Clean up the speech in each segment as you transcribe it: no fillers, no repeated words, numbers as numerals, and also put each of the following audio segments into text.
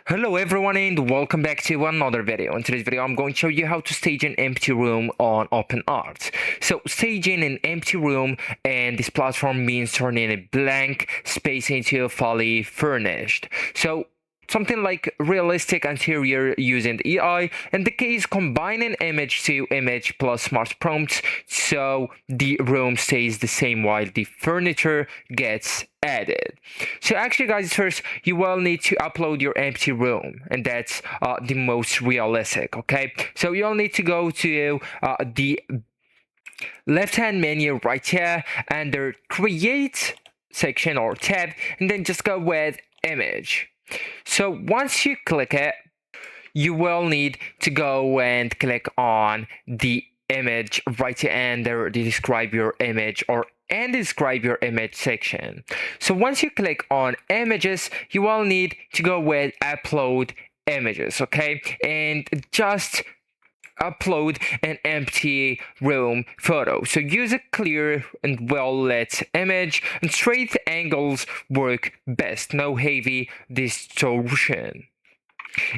Hello everyone and welcome back to another video. In today's video I'm going to show you how to stage an empty room on OpenArt. So staging an empty room and this platform means turning a blank space into a fully furnished. So something like realistic interior using AI. In the case, combining image to image plus smart prompts so the room stays the same while the furniture gets added. So actually guys, first you will need to upload your empty room, and that's the most realistic. Okay, so you'll need to go to the left hand menu right here under create section or tab, and then just go with image. So once you click it, you will need to go and click on the image right under the describe your image and describe your image section. So once you click on images, you will need to go with upload images, okay? And just upload an empty room photo. So use a clear and well lit image, and straight angles work best, no heavy distortion.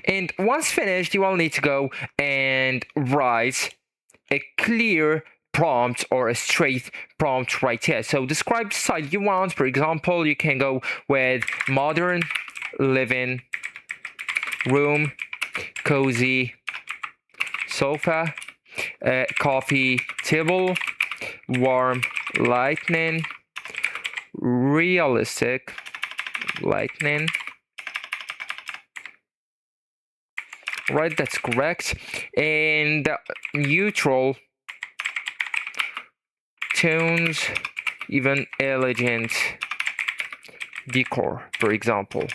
And once finished, you will need to go and write a clear prompt or a straight prompt right here. So describe the style you want. For example, you can go with modern living room, cozy sofa, coffee table, warm lighting, realistic lighting. Right, that's correct. And neutral tones, even elegant decor, for example.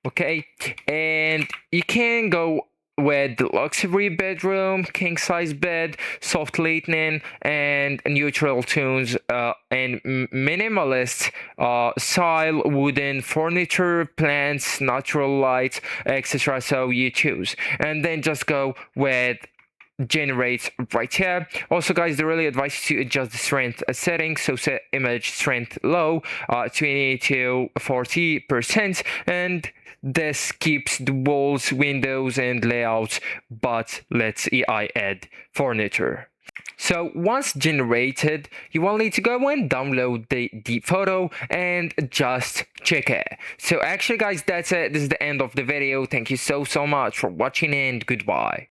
Okay, and you can go with the luxury bedroom, king size bed, soft lighting, and neutral tones, and minimalist style, wooden furniture, plants, natural light, etc. So you choose, and then just go with generate right here. Also guys, they really advise you to adjust the strength settings, so set image strength low, 20 to 40%, and this keeps the walls, windows, and layouts, but lets AI add furniture. So once generated, you will need to go and download the photo and just check it. So actually guys, that's it. This is the end of the video. Thank you so much for watching, and goodbye.